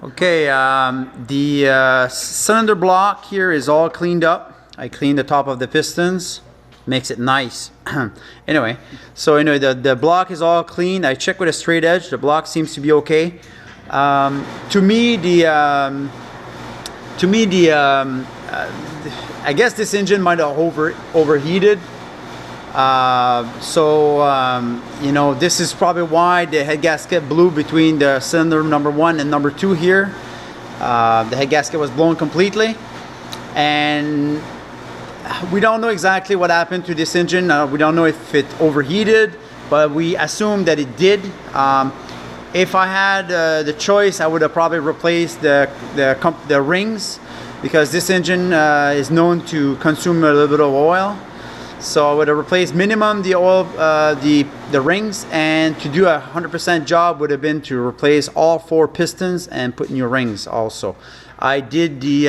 Okay, the cylinder block here is all cleaned up. I cleaned the top of the pistons, makes it nice. Anyway, the block is all clean. I checked with a straight edge. The block seems to be okay. To me, I guess this engine might have overheated. This is probably why the head gasket blew between the cylinder number 1 and number 2 here. The head gasket was blown completely, and we don't know exactly what happened to this engine. We don't know if it overheated, but we assume that it did. If I had the choice, I would have probably replaced the rings, because this engine is known to consume a little bit of oil. So I would have replaced minimum the oil, the rings, and to do a 100% job would have been to replace all 4 pistons and put new rings also. I did the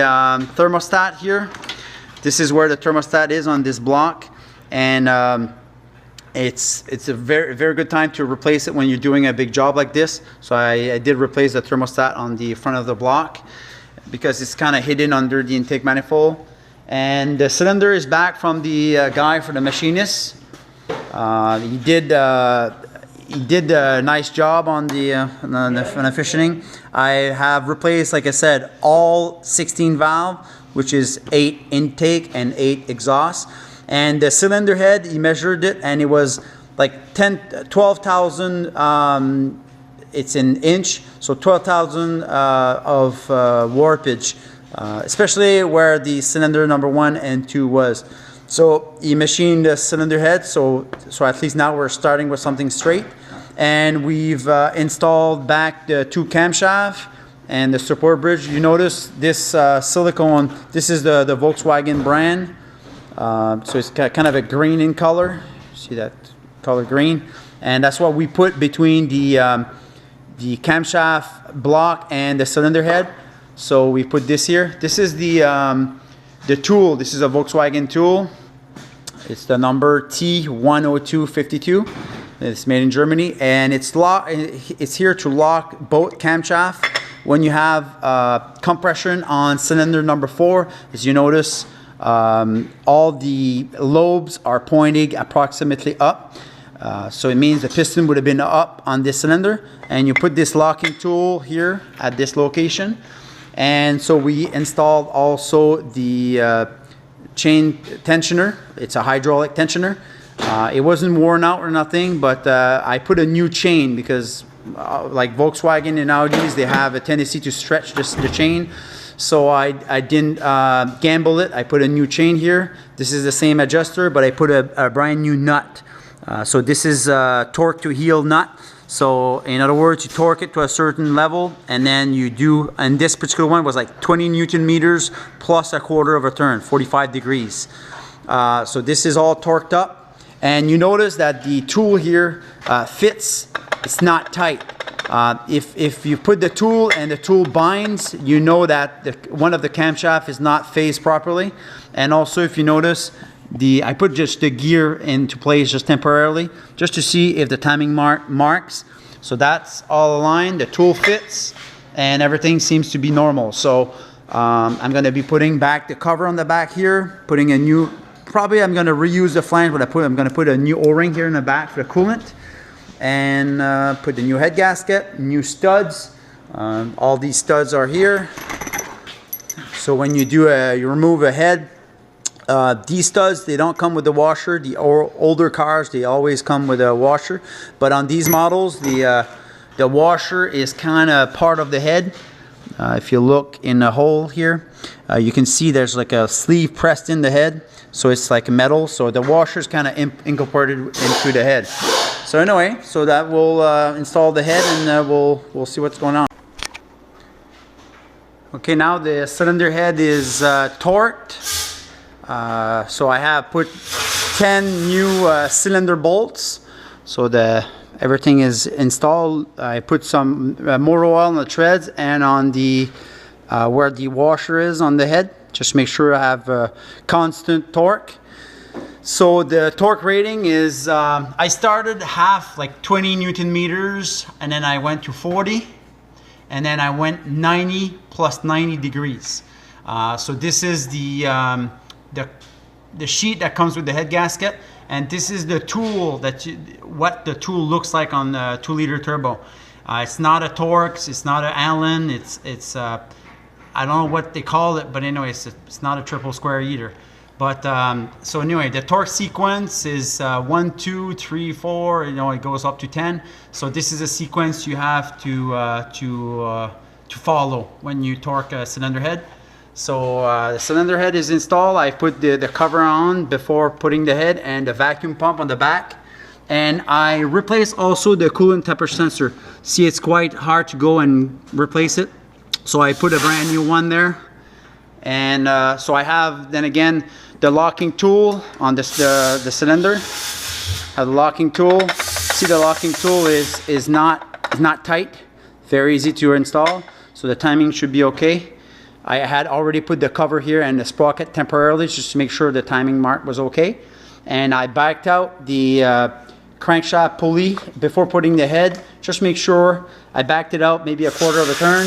thermostat here. This is where the thermostat is on this block, and it's a very good time to replace it when you're doing a big job like this. So I did replace the thermostat on the front of the block because it's kind of hidden under the intake manifold. And the cylinder is back from the guy for the machinist. He did a nice job on the fishing. I have replaced, like I said, all 16 valve, which is 8 intake and 8 exhaust. And the cylinder head, he measured it, and it was like 12,000. It's an inch, so 12,000 of warpage. Especially where the cylinder number 1 and 2 was. So he machined the cylinder head, so at least now we're starting with something straight. And we've installed back the 2 camshaft and the support bridge. You notice this silicone, this is the Volkswagen brand. So it's kind of a green in color. See that color green? And that's what we put between the camshaft block and the cylinder head. So we put this here. This is the tool. This is a Volkswagen tool. It's the number T10252. It's made in Germany, and it's here to lock both camshaft. When you have compression on cylinder number 4, as you notice, all the lobes are pointing approximately up. So it means the piston would have been up on this cylinder, and you put this locking tool here at this location. And so we installed also the chain tensioner. It's a hydraulic tensioner. It wasn't worn out or nothing, but I put a new chain because like Volkswagen and Audis, they have a tendency to stretch the chain. So I didn't gamble it. I put a new chain here. This is the same adjuster, but I put a brand new nut. So this is a torque to heel nut. So in other words, you torque it to a certain level, and then you do, and this particular one was like 20 Newton meters plus a quarter of a turn, 45 degrees. So this is all torqued up, and you notice that the tool here fits. It's not tight. If you put the tool and the tool binds, you know that one of the camshaft is not phased properly. And also, if you notice, I put just the gear into place just temporarily, just to see if the timing marks. So that's all aligned, the tool fits, and everything seems to be normal. So I'm going to be putting back the cover on the back here, putting a new, probably I'm going to reuse the flange, but I'm going to put a new O-ring here in the back for the coolant, and put the new head gasket, new studs. All these studs are here. So when you remove a head, these studs, they don't come with the washer. The older cars, they always come with a washer, but on these models, the washer is kind of part of the head. If you look in the hole here, you can see there's like a sleeve pressed in the head, so it's like metal. So the washer is kind of incorporated into the head. So anyway, so that will install the head, and we'll see what's going on. Okay, now the cylinder head is torqued. So I have put 10 new cylinder bolts, so everything is installed. I put some motor oil on the treads and on the where the washer is on the head, just to make sure I have constant torque. So the torque rating is, I started like 20 Newton meters, and then I went to 40, and then I went 90 plus 90 degrees. So this is the sheet that comes with the head gasket, and this is the tool what the tool looks like on the 2-liter turbo. It's not a Torx, it's not an Allen, it's I don't know what they call it, but anyway, it's not a triple square either. But so anyway, the torque sequence is 1, 2, 3, 4. You know, it goes up to 10. So this is a sequence you have to follow when you torque a cylinder head. So the cylinder head is installed. I put the cover on before putting the head and the vacuum pump on the back. And I replaced also the coolant temperature sensor. See, it's quite hard to go and replace it. So I put a brand new one there. And so I have, then again, the locking tool on the cylinder. I have the locking tool. See, the locking tool is not tight. Very easy to install. So the timing should be okay. I had already put the cover here and the sprocket temporarily just to make sure the timing mark was okay. And I backed out the crankshaft pulley before putting the head. Just make sure I backed it out maybe a quarter of a turn,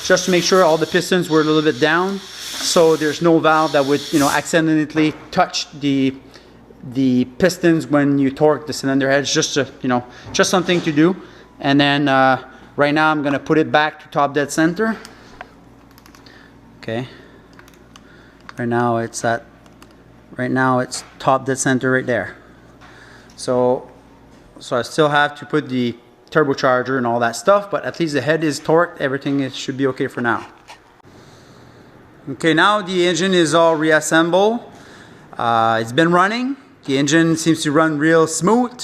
just to make sure all the pistons were a little bit down, so there's no valve that would, you know, accidentally touch the pistons when you torque the cylinder heads. Just to, you know, just something to do. And then right now I'm gonna put it back to top dead center. Okay. Right now it's top dead center right there. So I still have to put the turbocharger and all that stuff, but at least the head is torqued. Everything should be okay for now. Okay, now the engine is all reassembled. It's been running. The engine seems to run real smooth.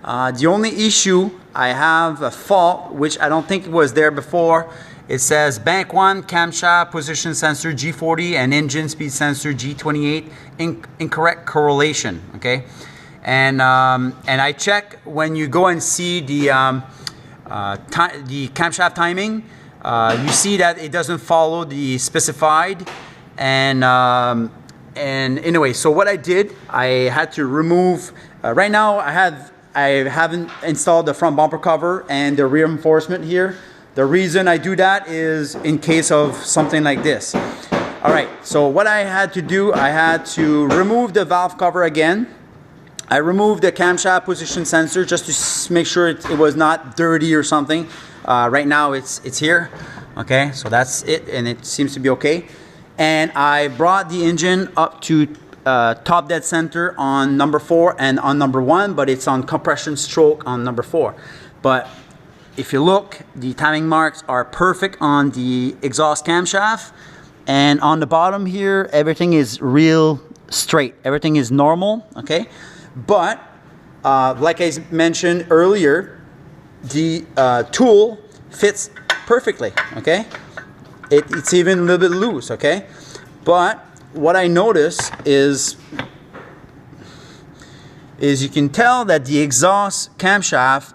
The only issue, I have a fault, which I don't think was there before. It says bank 1 camshaft position sensor G40 and engine speed sensor G28 incorrect correlation. Okay. And I check when you go and see the camshaft timing, you see that it doesn't follow the specified. And anyway, so what I did, I had to remove. Right now, I haven't installed the front bumper cover and the reinforcement here. The reason I do that is in case of something like this. All right. So what I had to do, I had to remove the valve cover again. I removed the camshaft position sensor just to make sure it was not dirty or something. Right now it's here. Okay, so that's it, and it seems to be okay. And I brought the engine up to top dead center on number 4 and on number 1, but it's on compression stroke on number 4. But if you look, the timing marks are perfect on the exhaust camshaft, and on the bottom here, everything is real straight. Everything is normal. Okay. But like I mentioned earlier, the tool fits perfectly. Okay, it's even a little bit loose. Okay, but what I notice is you can tell that the exhaust camshaft,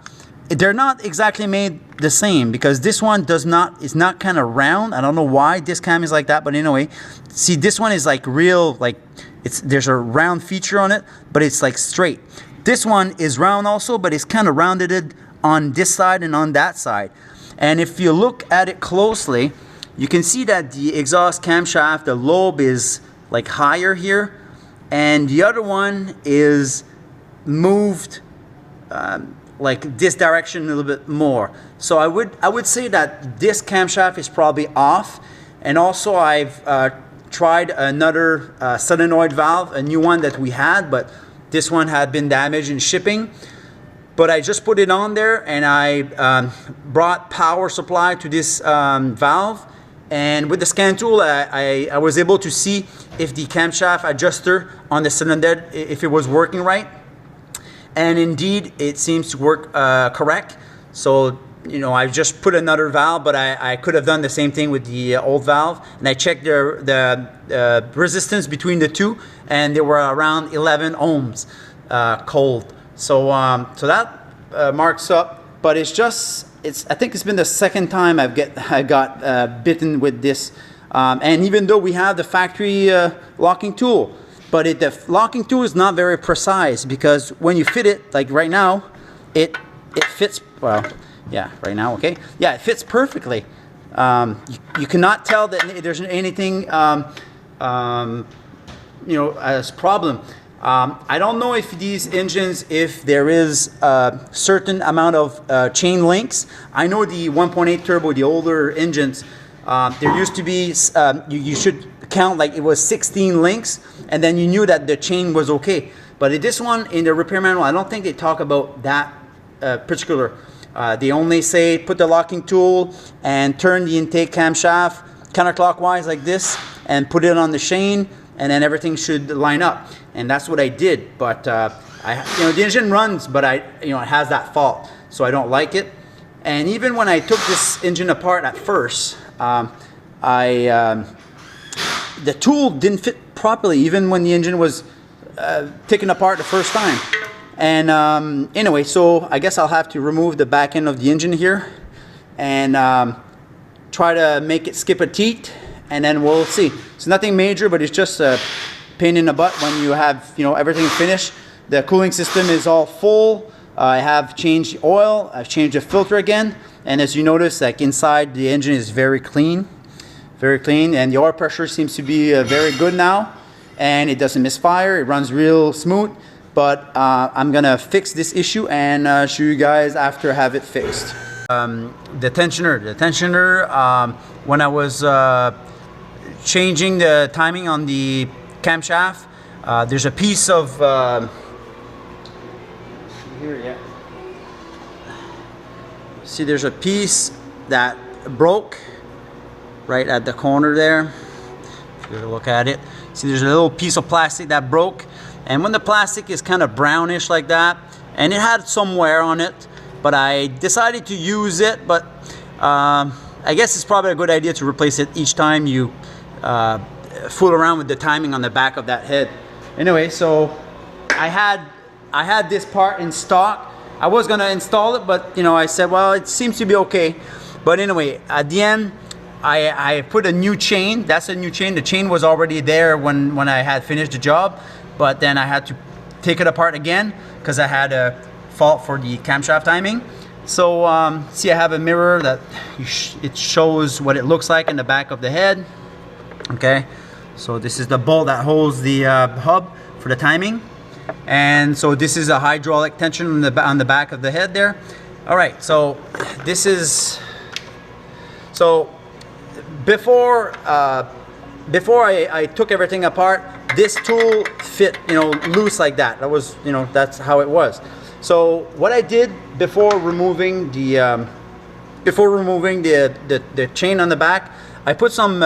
they're not exactly made the same, because this one is not kind of round. I don't know why this cam is like that, but anyway, see, this one is like real, like there's a round feature on it, but it's like straight. This one is round also, but it's kind of rounded on this side and on that side. And if you look at it closely, you can see that the exhaust camshaft, the lobe is like higher here, and the other one is moved like this direction a little bit more. So I would say that this camshaft is probably off. And also I've tried another solenoid valve, a new one that we had, but this one had been damaged in shipping. But I just put it on there, and I brought power supply to this valve, and with the scan tool I was able to see if the camshaft adjuster on the cylinder, if it was working right. And indeed it seems to work correct. So, you know, I just put another valve, but I could have done the same thing with the old valve. And I checked the resistance between the two, and they were around 11 ohms cold. So so that marks up. But I think it's been the second time I got bitten with this. And even though we have the factory locking tool, but the locking tool is not very precise, because when you fit it, like right now, it fits, well, yeah, right now, okay? Yeah, it fits perfectly. You cannot tell that there's anything you know, as problem. I don't know if these engines, if there is a certain amount of chain links. I know the 1.8 turbo, the older engines, there used to be, you should count like it was 16 links, and then you knew that the chain was okay. But in this one, in the repair manual, I don't think they talk about that particular. They only say put the locking tool and turn the intake camshaft counterclockwise like this and put it on the chain, and then everything should line up. And that's what I did. But you know, the engine runs, but you know, it has that fault, so I don't like it. And even when I took this engine apart at first, the tool didn't fit properly, even when the engine was taken apart the first time. And anyway, so I guess I'll have to remove the back end of the engine here and try to make it skip a teat, and then we'll see. It's nothing major, but it's just a pain in the butt when you have, you know, everything finished. The cooling system is all full. I have changed the oil. I've changed the filter again, and as you notice, like inside the engine is very clean, and the oil pressure seems to be very good now, and it doesn't misfire. It runs real smooth. But I'm gonna fix this issue and show you guys after I have it fixed. The tensioner, when I was changing the timing on the camshaft, there's a piece of here, yeah. See, there's a piece that broke right at the corner there. If you look at it, see, there's a little piece of plastic that broke. And when the plastic is kind of brownish like that, and it had some wear on it, but I decided to use it. But I guess it's probably a good idea to replace it each time you fool around with the timing on the back of that head. Anyway, so I had this part in stock. I was gonna install it, but you know, I said, well, it seems to be okay. But anyway, at the end, I put a new chain. That's a new chain. The chain was already there when I had finished the job. But then I had to take it apart again because I had a fault for the camshaft timing. So see, I have a mirror that it shows what it looks like in the back of the head. Okay, so this is the bolt that holds the hub for the timing, and so this is a hydraulic tension on the back of the head there. All right, so this is before I took everything apart, this tool fit, you know, loose like that. That was, you know, that's how it was. So what I did before removing the chain on the back, I put some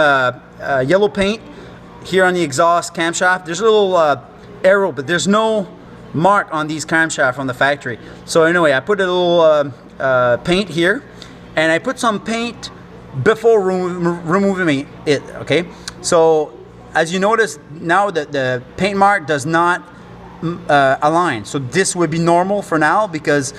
yellow paint here on the exhaust camshaft. There's a little arrow, but there's no mark on these camshaft from the factory. So anyway, I put a little paint here, and I put some paint before removing it. Okay, so as you notice now that the paint mark does not align, so this would be normal for now because,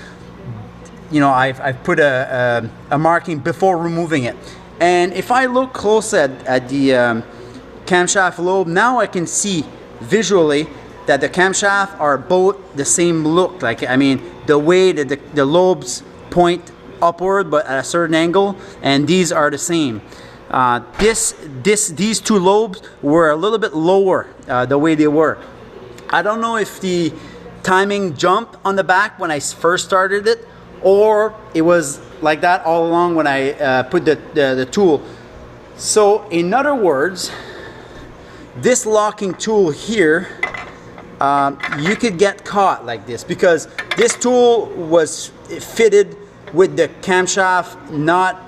you know, I've put a marking before removing it. And if I look close at the camshaft lobe, now I can see visually that the camshaft are both the same look. Like, I mean, the way that the lobes point upward but at a certain angle, and these are the same. These two lobes were a little bit lower the way they were. I don't know if the timing jumped on the back when I first started it, or it was like that all along when I put the tool. So in other words, this locking tool here, you could get caught like this because this tool was fitted with the camshaft not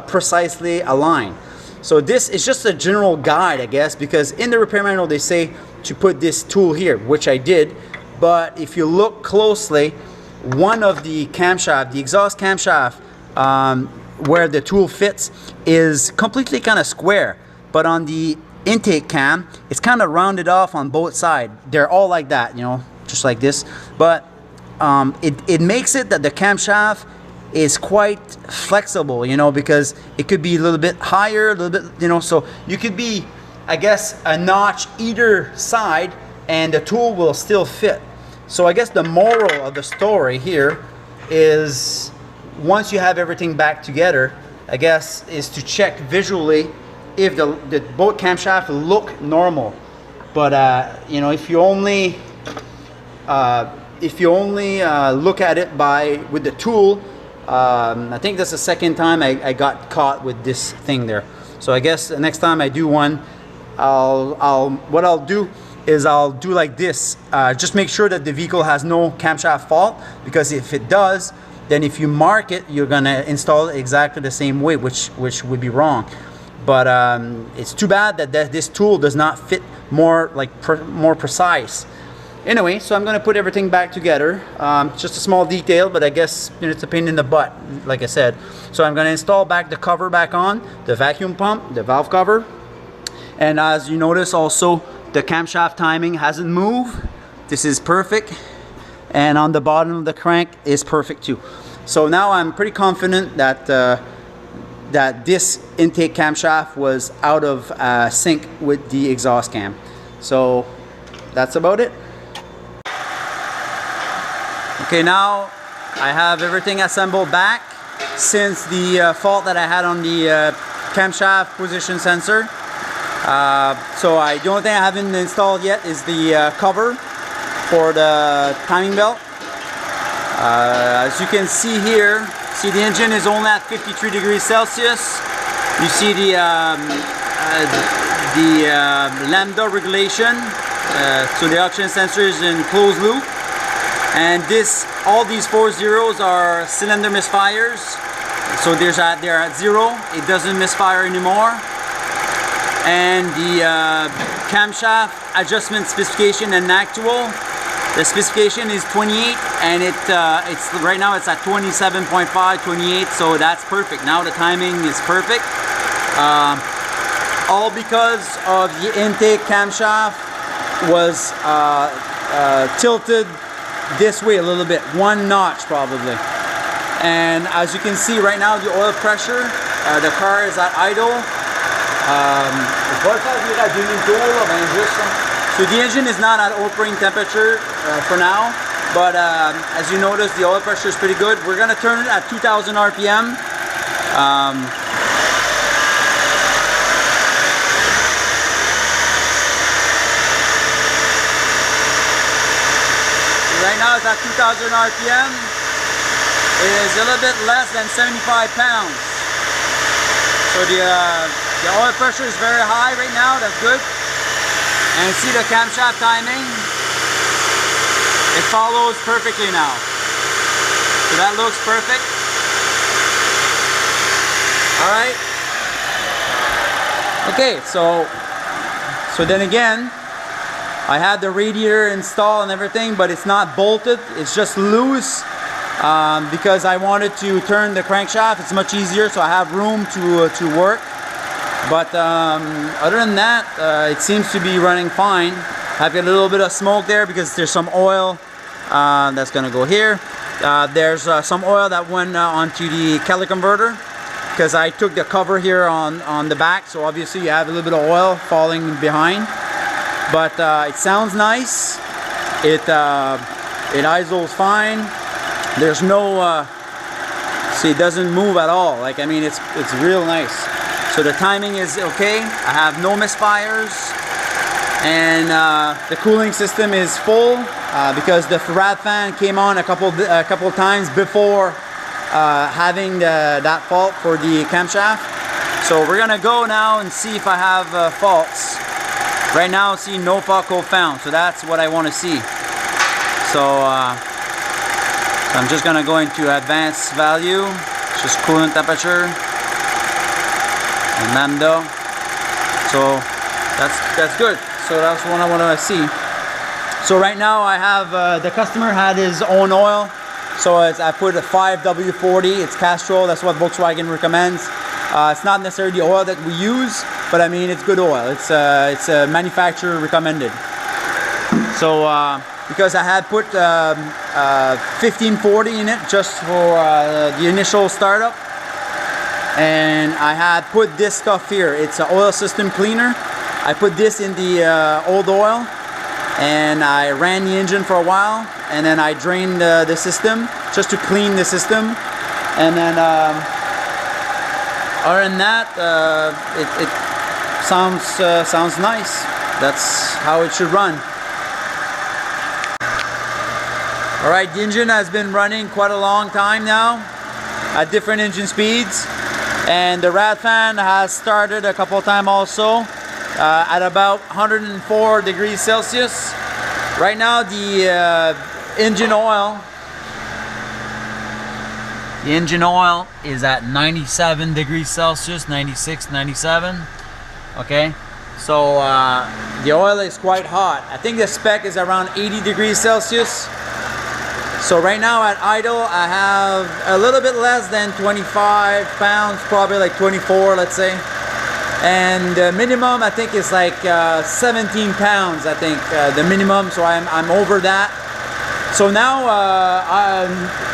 precisely aligned. So this is just a general guide, I guess, because in the repair manual they say to put this tool here, which I did. But if you look closely, one of the camshaft, the exhaust camshaft, where the tool fits is completely kind of square, but on the intake cam it's kind of rounded off on both sides. They're all like that, you know, just like this. But it makes it that the camshaft is quite flexible, you know, because it could be a little bit higher, a little bit, you know, so you could be, I guess, a notch either side and the tool will still fit. So I guess the moral of the story here is once you have everything back together, I guess, is to check visually if the both camshaft look normal. But you know, if you only look at it with the tool, I think that's the second time I got caught with this thing there. So I guess the next time I do one, what I'll do is I'll do like this. Just make sure that the vehicle has no camshaft fault, because if it does, then if you mark it, you're gonna install it exactly the same way, which would be wrong. But it's too bad that this tool does not fit more precise. Anyway, so I'm gonna put everything back together. Just a small detail, but I guess, you know, it's a pain in the butt, like I said. So I'm gonna install back the cover back on, the vacuum pump, the valve cover. And as you notice also, the camshaft timing hasn't moved. This is perfect. And on the bottom of the crank is perfect too. So now I'm pretty confident that that this intake camshaft was out of sync with the exhaust cam. So that's about it. Okay, now I have everything assembled back since the fault that I had on the camshaft position sensor. So the only thing I haven't installed yet is the cover for the timing belt. As you can see here, the engine is only at 53 degrees Celsius. You see the lambda regulation. So the oxygen sensor is in closed loop. And all these 4 zeros are cylinder misfires. So they're at 0. It doesn't misfire anymore. And the camshaft adjustment specification and actual, the specification is 28, and it's right now it's at 27.5, 28. So that's perfect. Now the timing is perfect. All because of the intake camshaft was tilted this way a little bit, 1 notch probably. And as you can see right now, the oil pressure, the car is at idle. So the engine is not at operating temperature for now, but as you notice, the oil pressure is pretty good. We're gonna turn it at 2000 RPM. Right now it's at 2000 RPM. It is a little bit less than 75 pounds. So the oil pressure is very high right now. That's good. And see the camshaft timing? It follows perfectly now. So that looks perfect. Alright. Okay, so then again, I had the radiator installed and everything, but it's not bolted. It's just loose because I wanted to turn the crankshaft. It's much easier, so I have room to work. But other than that, it seems to be running fine. I've got a little bit of smoke there because there's some oil that's gonna go here. There's some oil that went onto the catalytic converter because I took the cover here on the back, so obviously you have a little bit of oil falling behind. But it sounds nice. It ISOs fine. There's no see, it doesn't move at all. Like, I mean, it's real nice. So the timing is okay. I have no misfires, and the cooling system is full because the rad fan came on a couple times before having that fault for the camshaft. So we're gonna go now and see if I have faults. Right now, see, no fault code found, so that's what I want to see. So I'm just gonna go into advanced value, just coolant temperature and lambda. So that's good. So that's what I want to see. So right now I have the customer had his own oil, so I put a 5W40. It's Castrol. That's what Volkswagen recommends. It's not necessarily the oil that we use, but I mean, it's good oil. It's manufacturer recommended. So because I had put 1540 in it just for the initial startup, and I had put this stuff here. It's an oil system cleaner. I put this in the old oil, and I ran the engine for a while, and then I drained the system just to clean the system, and then other than that, it sounds nice. That's how it should run. Alright, the engine has been running quite a long time now at different engine speeds, and the rad fan has started a couple of times also at about 104 degrees Celsius. Right now the engine oil is at 97 degrees Celsius, 96, 97. Okay, so the oil is quite hot. I think the spec is around 80 degrees Celsius. So right now at idle I have a little bit less than 25 pounds, probably like 24, let's say. And the minimum I think is like 17 pounds, I think, the minimum, so I'm over that. So now I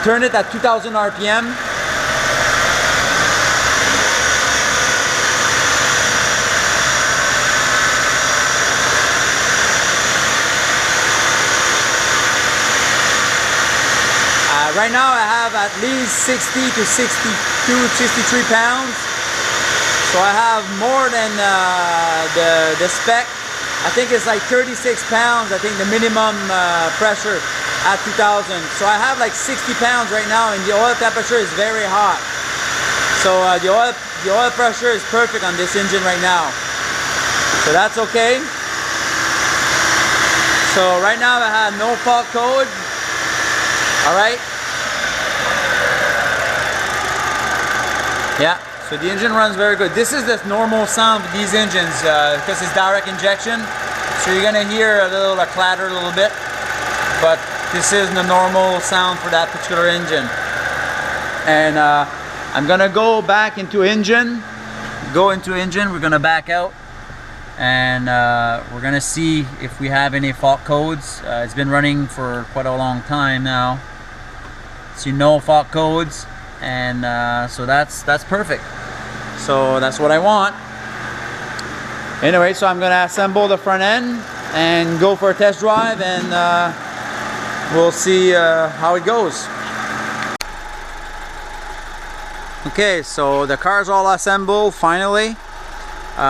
turn it at 2000 RPM. Right now I have at least 60 to 62, 63 pounds. So I have more than the spec. I think it's like 36 pounds, I think the minimum pressure at 2000. So I have like 60 pounds right now, and the oil temperature is very hot. So the oil pressure is perfect on this engine right now. So that's okay. So right now I have no fault code. Alright. Yeah, so the engine runs very good. This is the normal sound of these engines because it's direct injection. So you're gonna hear a little clatter a little bit, but this is the normal sound for that particular engine. And I'm gonna go back into engine. We're gonna back out, and we're gonna see if we have any fault codes. It's been running for quite a long time now. So no fault codes. And so that's perfect. So that's what I want. Anyway, so I'm gonna assemble the front end and go for a test drive, and we'll see how it goes. Okay, so the car's all assembled finally, so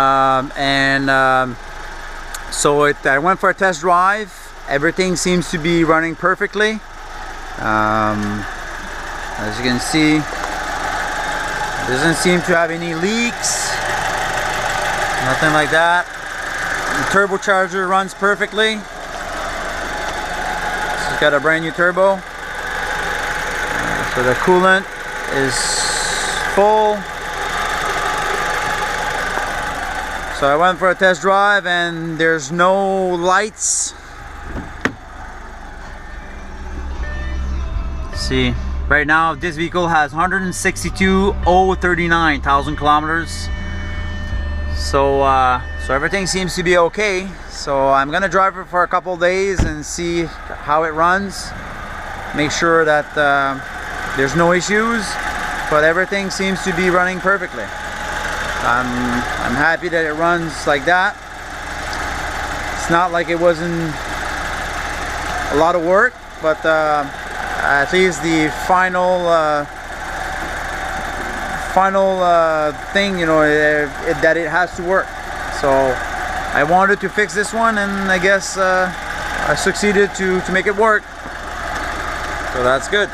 I went for a test drive. Everything seems to be running perfectly. As you can see, doesn't seem to have any leaks, nothing like that. The turbocharger runs perfectly. It's got a brand new turbo. So the coolant is full. So I went for a test drive, and there's no lights. See. Right now this vehicle has 162,039 kilometers. So everything seems to be okay. So I'm gonna drive it for a couple days and see how it runs. Make sure that there's no issues, but everything seems to be running perfectly. I'm happy that it runs like that. It's not like it wasn't a lot of work, but at least the final thing, you know, that it has to work. So I wanted to fix this one, and I guess I succeeded to make it work. So that's good.